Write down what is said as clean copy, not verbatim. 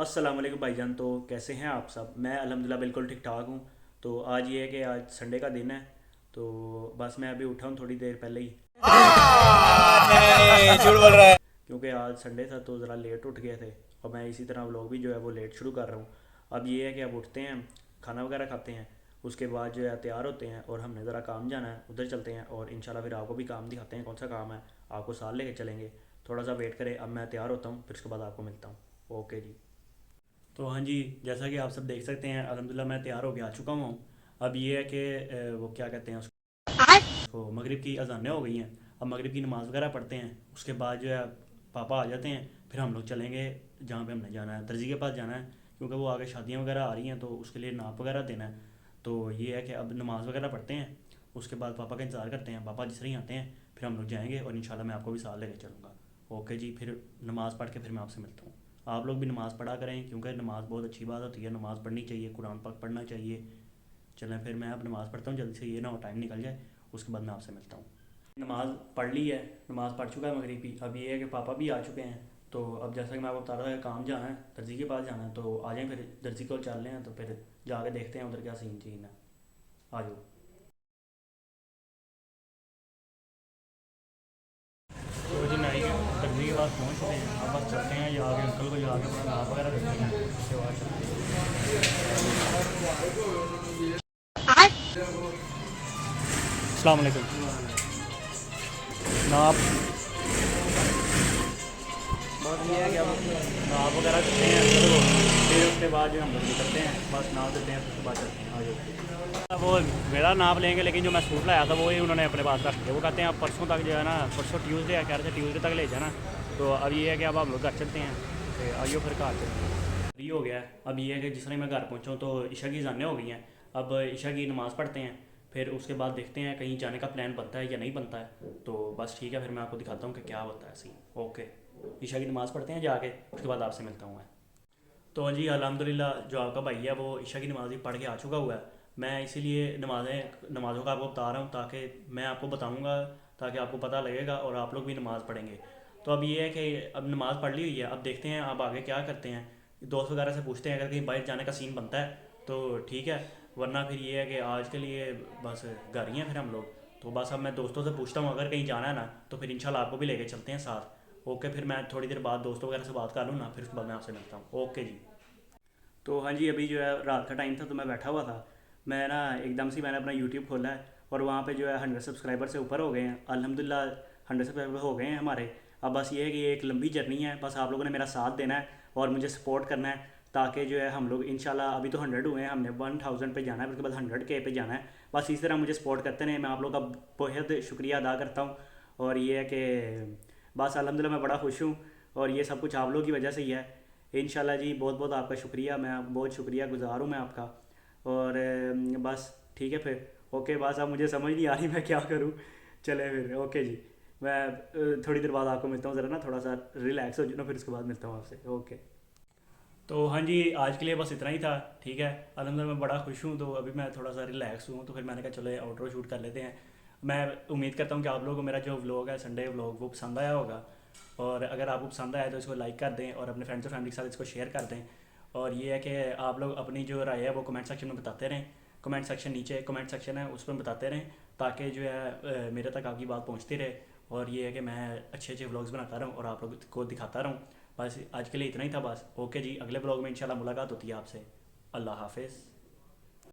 अस्सलाम वालेकुम भाईजान। तो कैसे हैं आप सब? मैं अल्हम्दुलिल्लाह बिल्कुल ठीक ठाक हूँ। तो आज ये है कि आज संडे का दिन है। तो बस मैं अभी उठा हूँ थोड़ी देर पहले ही, नहीं झूठ बोल रहा है। क्योंकि आज संडे था तो ज़रा लेट उठ गए थे। और मैं इसी तरह व्लॉग भी जो है वो लेट शुरू कर रहा हूँ। अब ये है कि अब उठते हैं, खाना वगैरह खाते हैं, उसके बाद जो है तैयार होते हैं और हमने ज़रा काम जाना है, उधर चलते हैं और इंशाल्लाह फिर आपको भी काम दिखाते हैं कौन सा काम है। आपको साथ लेके चलेंगे। थोड़ा सा वेट करें, अब मैं तैयार होता हूँ फिर उसके बाद आपको मिलता हूँ। ओके जी। तो हाँ जी, जैसा कि आप सब देख सकते हैं अल्हम्दुलिल्लाह मैं तैयार होके आ चुका हूँ। अब ये है कि वो क्या कहते हैं उसको, मगरिब की अजानें हो गई हैं। अब मगरिब की नमाज़ वगैरह पढ़ते हैं, उसके बाद जो है पापा आ जाते हैं। फिर हम लोग चलेंगे जहाँ पे हमने जाना है, दर्जी के पास जाना है, क्योंकि वो आगे शादियाँ वगैरह आ रही हैं तो उसके लिए नाप वगैरह देना है। तो ये है कि अब नमाज़ वगैरह पढ़ते हैं, उसके बाद पापा का इंतज़ार करते हैं। पापा जिस तरह ही आते हैं फिर हम लोग जाएंगे और इंशाल्लाह मैं आपको भी साथ लेके चलूँगा। ओके जी, फिर नमाज़ पढ़ के फिर मैं आपसे मिलता हूँ। आप लोग भी नमाज़ पढ़ा करें, क्योंकि नमाज़ बहुत अच्छी बात होती है, नमाज़ पढ़नी चाहिए, कुरान पाक पढ़ना चाहिए। चलें फिर मैं अब नमाज़ पढ़ता हूँ जल्दी से, ये ना हो टाइम निकल जाए। उसके बाद मैं आपसे मिलता हूँ। नमाज़ पढ़ ली है, नमाज़ पढ़ चुका है मगरिब की। अब ये है कि पापा भी आ चुके हैं। तो अब जैसा कि मैं आपको बता रहा था कि काम जाना है, दर्जी के पास जाना है, तो आ जाएँ फिर दर्जी को चल रहे हैं तो फिर जाके देखते हैं उधर क्या सीन चीन है। आ जाओ। तो जी नाई के दर्जी के पास पहुँच चुके हैं, अब बस चलते हैं जाके अंकल को जाके अपना नाप वगैरह देखते हैं, उसके बाद चलते हैं। अस्सलाम वालेकुम। नाप बस ये है कि अब नाप वगैरह करते हैं अंकल को, फिर उसके बाद जो हम लोग निकलते हैं, बस नाप देते हैं फिर उसके बाद चलते हैं। आ जाओ। वो मेरा नाप लेंगे, लेकिन जो मैं सूट लाया था वो ही उन्होंने अपने पास रख लिया। वो कहते हैं अब परसों तक जो है ना, परसों ट्यूसडे है, कह रहे थे ट्यूसडे तक ले जाना। तो अब ये है कि अब हम लोग घर चलते हैं। तो आइयो फिर घर चलते हैं। फ्री हो गया है। अब ये है कि जिस तरह मैं घर पहुँचा हूँ तो ईशा की अज़ानें हो गई हैं। अब ईशा की नमाज़ पढ़ते हैं, फिर उसके बाद देखते हैं कहीं जाने का प्लान बनता है या नहीं बनता है। तो बस ठीक है, फिर मैं आपको दिखाता हूँ कि क्या होता है सीन। ओके, ईशा की नमाज़ पढ़ते हैं जाके, उसके बाद आपसे मिलता हूँ मैं। तो जी अल्हम्दुलिल्लाह जो आपका भाई है वो ईशा की नमाज़ ही पढ़ के आ चुका हुआ है। मैं इसीलिए नमाज़ों का आपको बता रहा हूँ, ताकि मैं आपको बताऊँगा, ताकि आपको पता लगेगा और आप लोग भी नमाज़ पढ़ेंगे। तो अब ये है कि अब नमाज़ पढ़ ली हुई है, अब देखते हैं अब आगे क्या करते हैं। दोस्त वगैरह से पूछते हैं, अगर कहीं बाहर जाने का सीन बनता है तो ठीक है, वरना फिर ये है कि आज के लिए बस घर ही हैं फिर हम लोग। तो बस अब मैं दोस्तों से पूछता हूँ, अगर कहीं जाना है ना तो फिर इंशाल्लाह आपको भी लेके चलते हैं साथ। ओके, फिर मैं थोड़ी देर बाद दोस्तों वगैरह से बात कर लूँ ना, फिर उसके बाद मैं आपसे मिलता हूँ। ओके जी। तो हाँ जी, अभी जो है रात का टाइम था तो मैं बैठा हुआ था। मैं ना एकदम से मैंने अपना यूट्यूब खोला है और वहाँ पे जो है 100 सब्सक्राइबर से ऊपर हो गए हैं अल्हम्दुलिल्लाह। 100 सब्सक्राइबर हो गए हैं हमारे। अब बस ये है कि ये एक लंबी जर्नी है, बस आप लोगों ने मेरा साथ देना है और मुझे सपोर्ट करना है, ताकि जो है हम लोग इंशाल्लाह, अभी तो 100 हुए हैं, हमने 1000 पे जाना है, उसके बाद 100K पे जाना है। बस इस तरह मुझे सपोर्ट करते रहे, मैं आप लोग का बहुत शुक्रिया अदा करता हूँ। और ये है कि बस अल्हम्दुलिल्लाह मैं बड़ा खुश हूँ और ये सब कुछ आप लोगों की वजह से ही है। इंशाल्लाह जी, बहुत बहुत आपका शुक्रिया, मैं बहुत शुक्रिया गुज़ार हूँ मैं आपका। और बस ठीक है फिर। ओके, बस अब मुझे समझ नहीं आ रही मैं क्या करूँ। चले फिर, ओके जी। मैं थोड़ी देर बाद आपको मिलता हूँ, ज़रा ना थोड़ा सा रिलैक्स हो जाऊँ ना, फिर उसके बाद मिलता हूँ आपसे। ओके। तो हाँ जी, आज के लिए बस इतना ही था। ठीक है, अल्हम्दुलिल्लाह मैं बड़ा खुश हूँ, तो अभी मैं थोड़ा सा रिलैक्स हूँ, तो फिर मैंने कहा चलो आउटरो शूट कर लेते हैं। मैं उम्मीद करता हूँ कि आप लोगों को मेरा जो व्लॉग है, संडे व्लॉग, वो पसंद आया होगा। और अगर आपको पसंद आया तो इसको लाइक कर दें और अपने फ्रेंड्स और फैमिली के साथ इसको शेयर कर दें। और ये है कि आप लोग अपनी जो राय है वो कमेंट सेक्शन में बताते रहें। कमेंट सेक्शन, नीचे कमेंट सेक्शन है उस पर बताते रहें, ताकि जो है मेरे तक आपकी बात पहुँचती रहे। और ये है कि मैं अच्छे अच्छे व्लॉग्स बनाता रहूँ और आप लोग को दिखाता रहूँ। बस आज के लिए इतना ही था बस। ओके जी, अगले ब्लॉग में इंशाल्लाह मुलाकात होती है आपसे। अल्लाह हाफिज़।